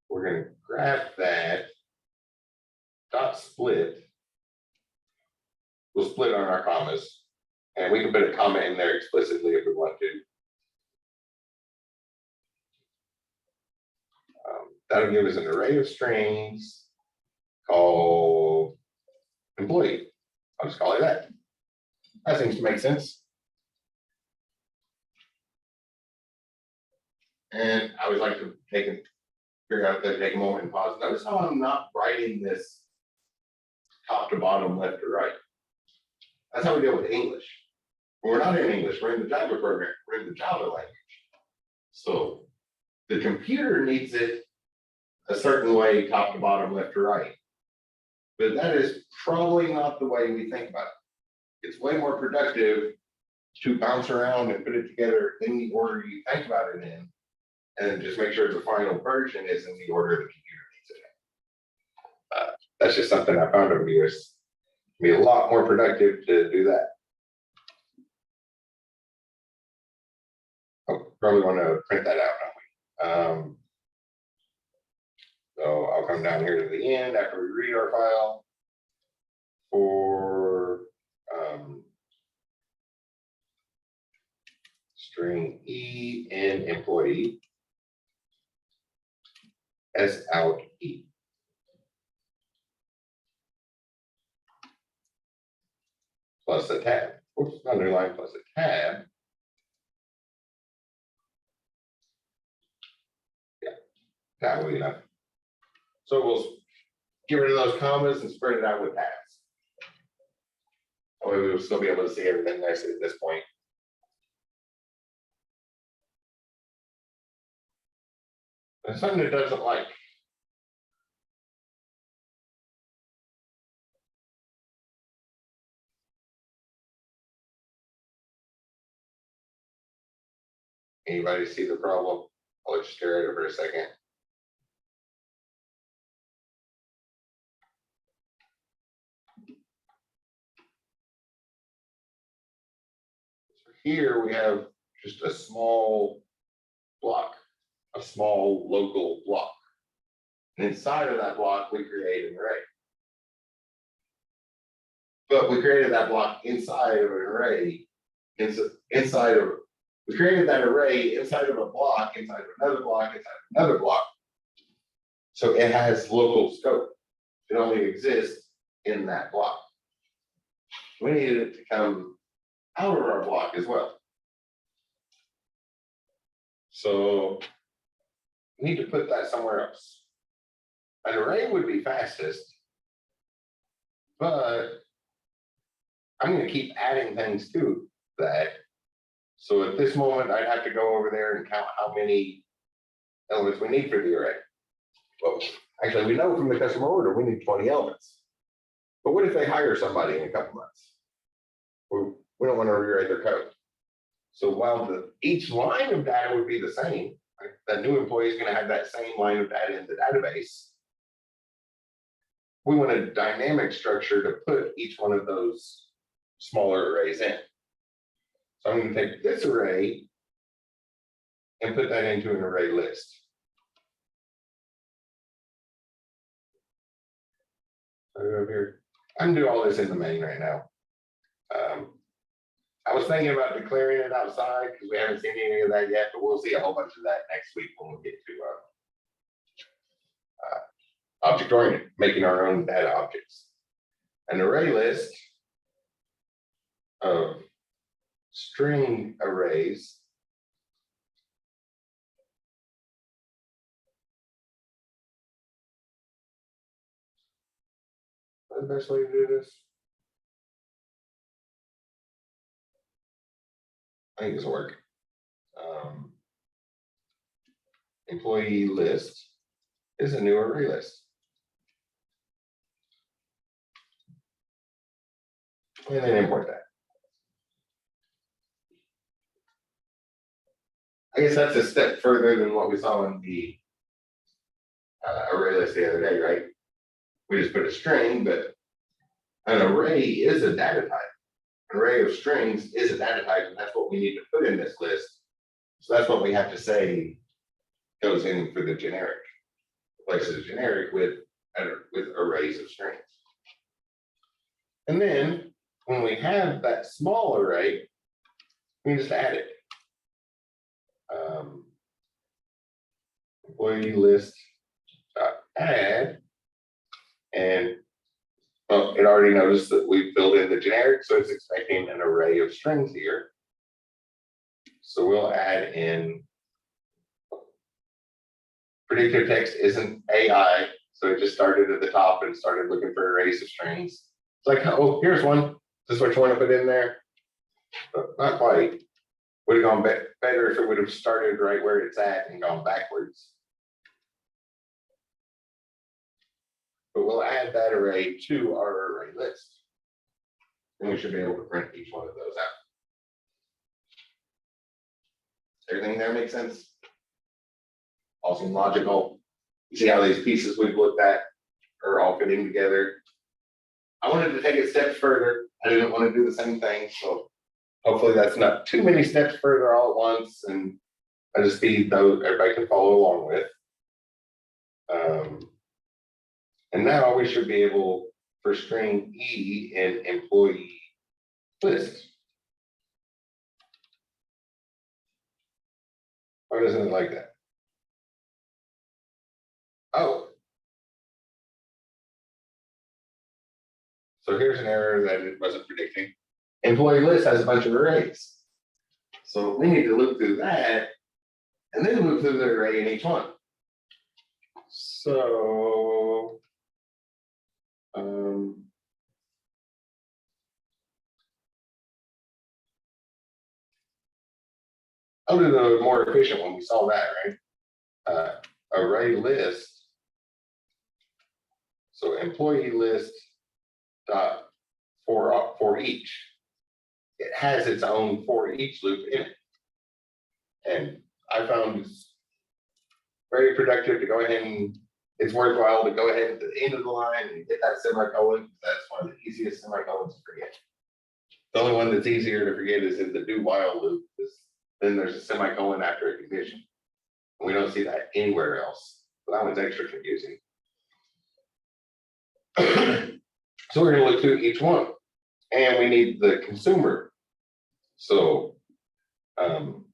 we're going to grab that dot split. We'll split on our commas, and we can put a comma in there explicitly if we want to. That'll give us an array of strings called employee. I'll just call it that. That seems to make sense. And I always like to figure out that, take a moment and pause. Notice how I'm not writing this top to bottom, left to right. That's how we deal with English. When we're not in English, we're in the Java program, we're in the Java language. So the computer needs it a certain way, top to bottom, left to right. But that is probably not the way we think about it. It's way more productive to bounce around and put it together in the order you think about it in, and just make sure the final version is in the order the computer needs it in. That's just something I found over the years. Be a lot more productive to do that. Oh, probably want to print that out, don't we? So I'll come down here to the end after we read our file for string E in employee S out E. Plus a tab. Oops, underline plus a tab. Yeah, that will be enough. So we'll get rid of those commas and spread it out with tabs. That way we'll still be able to see everything nicely at this point. And something it doesn't like. Anybody see the problem? I'll let you stare at it for a second. So here we have just a small block, a small local block. And inside of that block, we create an array. But we created that block inside of an array, we created that array inside of a block, inside of another block, inside of another block. So it has local scope. It only exists in that block. We needed it to come out of our block as well. So we need to put that somewhere else. An array would be fastest, but I'm going to keep adding things to that. So at this moment, I'd have to go over there and count how many elements we need for the array. Well, actually, we know from the customer order, we need 20 elements. But what if they hire somebody in a couple months? We don't want to rewrite their code. So while each line of data would be the same, right, that new employee is going to have that same line of data in the database. We want a dynamic structure to put each one of those smaller arrays in. So I'm going to take this array and put that into an array list. So over here, I'm doing all this in the main right now. I was thinking about declaring it outside because we haven't seen any of that yet, but we'll see a whole bunch of that next week when we get to object-oriented, making our own data objects. An array list of string arrays what's the best way to do this? I think this will work. Employee list is a new array list. And then import that. I guess that's a step further than what we saw in the array list the other day, right? We just put a string, but an array is a data type. An array of strings is a data type, and that's what we need to put in this list. So that's what we have to say goes in for the generic. Replaces generic with arrays of strings. And then when we have that small array, we just add it. Employee list add, and well, it already noticed that we filled in the generic, so it's expecting an array of strings here. So we'll add in predictive text isn't AI, so it just started at the top and started looking for arrays of strings. It's like, oh, here's one. Is this what you want to put in there? But not quite. Would have gone better if it would have started right where it's at and gone backwards. But we'll add that array to our array list. And we should be able to print each one of those out. Everything there makes sense? Awesome, logical. You see how these pieces we've looked at are all fitting together. I wanted to take it steps further. I didn't want to do the same thing, so hopefully that's not too many steps further all at once, and I just speed those everybody can follow along with. And now we should be able, for string E in employee list. Why doesn't it like that? Oh. So here's an error that it wasn't predicting. Employee list has a bunch of arrays. So we need to look through that and then look through the array in each one. So I'll do the more efficient one. We saw that, right? Array list. So employee list dot for each. It has its own for each loop in it. And I found it's very productive to go ahead and it's worthwhile to go ahead at the end of the line and get that semicolon. That's one of the easiest semicolons to forget. The only one that's easier to forget is in the do while loop. Then there's a semicolon after a condition. We don't see that anywhere else. So that one's extra confusing. So we're going to look through each one, and we need the consumer. So I'll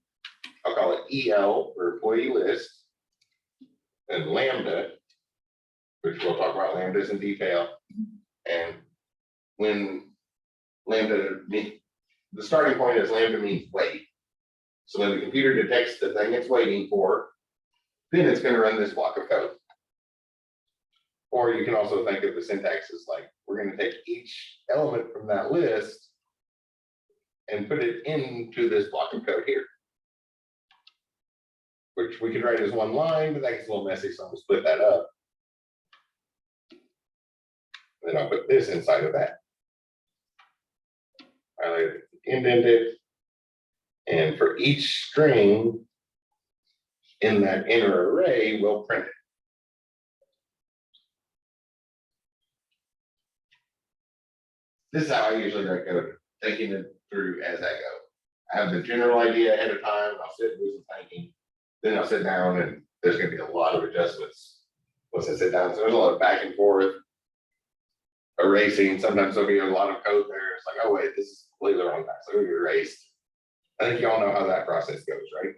call it EL for employee list, and Lambda, which we'll talk about lambdas in detail. And when Lambda, the starting point is Lambda means wait. So when the computer detects the thing it's waiting for, then it's going to run this block of code. Or you can also think of the syntax as like, we're going to take each element from that list and put it into this block of code here, which we could write as one line, but that gets a little messy, so I'm going to split that up. Then I'll put this inside of that. Highlight it, indent it, and for each string in that inner array, we'll print it. This is how I usually write code, taking it through as I go. I have the general idea ahead of time, I'll sit and do some thinking, then I'll sit down and there's going to be a lot of adjustments once I sit down. So there's a lot of back and forth, erasing. Sometimes there'll be a lot of code there. It's like, oh wait, this is completely wrong. So we erased. I think you all know how that process goes, right?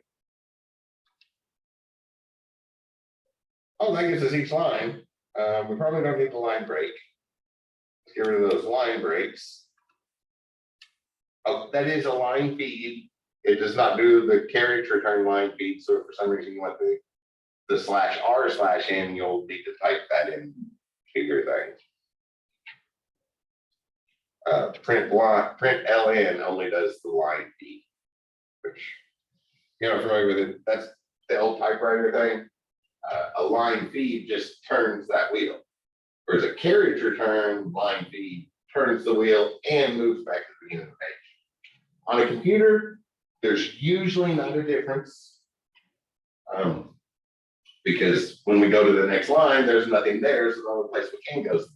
Oh, that gives us each line. We probably don't need the line break. Let's get rid of those line breaks. Oh, that is a line feed. It does not do the carriage return line feed. So if for some reason you want the /r/n, you'll need to type that in to your thing. Print ln only does the line feed, which you're not familiar with it. That's the old typewriter thing. A line feed just turns that wheel, whereas a carriage return line feed turns the wheel and moves back to the beginning of the page. On a computer, there's usually not a difference, because when we go to the next line, there's nothing there, so the only place we can go is the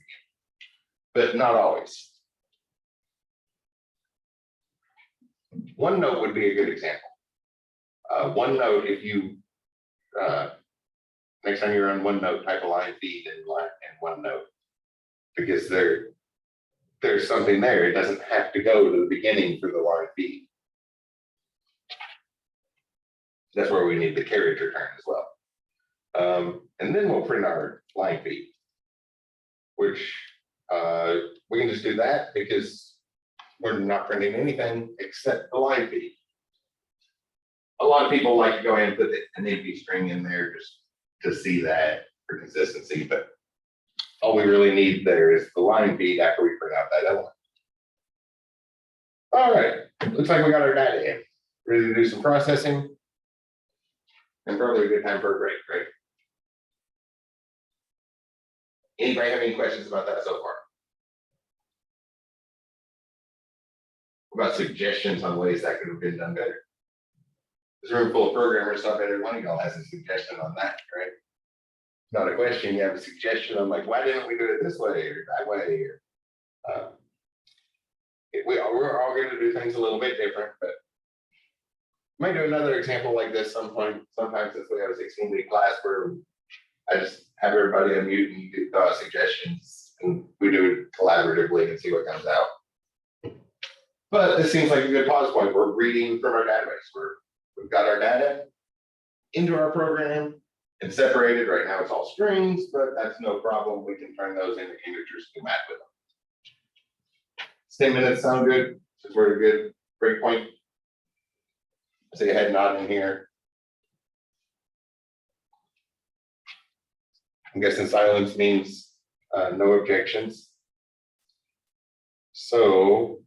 beginning, but not always. OneNote would be a good example. OneNote, if you next time you're on OneNote, type a line feed in OneNote, because there's something there. It doesn't have to go to the beginning for the line feed. That's where we need the carriage return as well. And then we'll print our line feed, which we can just do that because we're not printing anything except the line feed. A lot of people like to go ahead and put an empty string in there just to see that for consistency, but all we really need there is the line feed after we print out that element. All right, looks like we got our data in. Ready to do some processing? And probably a good time for a break, right? Anybody have any questions about that so far? What about suggestions on ways that could have been done better? There's a room full of programmers, so I bet every one of y'all has a suggestion on that, right? Not a question, you have a suggestion on like, why didn't we do it this way or that way? Or, we're all going to do things a little bit different, but might do another example like this some point. Sometimes since we have a 16-week class where I just have everybody unmute and you do suggestions and we do it collaboratively and see what comes out. But this seems like a good pause point. We're reading from our database. We've got our data into our program and separated. Right now it's all strings, but that's no problem. We can turn those into integers to match with them. 10 minutes sound good? Since we're at a good break point. Say a head nod in here. I'm guessing silence means no objections. So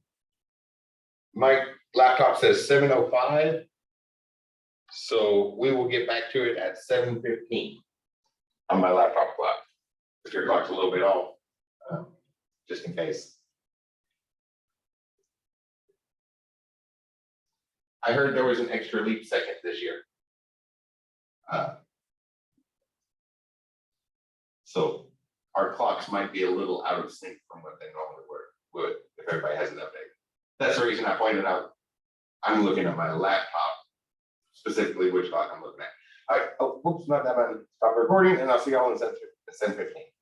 my laptop says 7:05. So we will get back to it at 7:15 on my laptop clock. If your clock's a little bit off, just in case. I heard there was an extra leap second this year. So our clocks might be a little out of sync from what they normally would if everybody has an update. That's the reason I pointed out, I'm looking at my laptop, specifically which clock I'm looking at. All right, oh, whoops, not that button. Stop recording, and I'll see y'all in 10:15.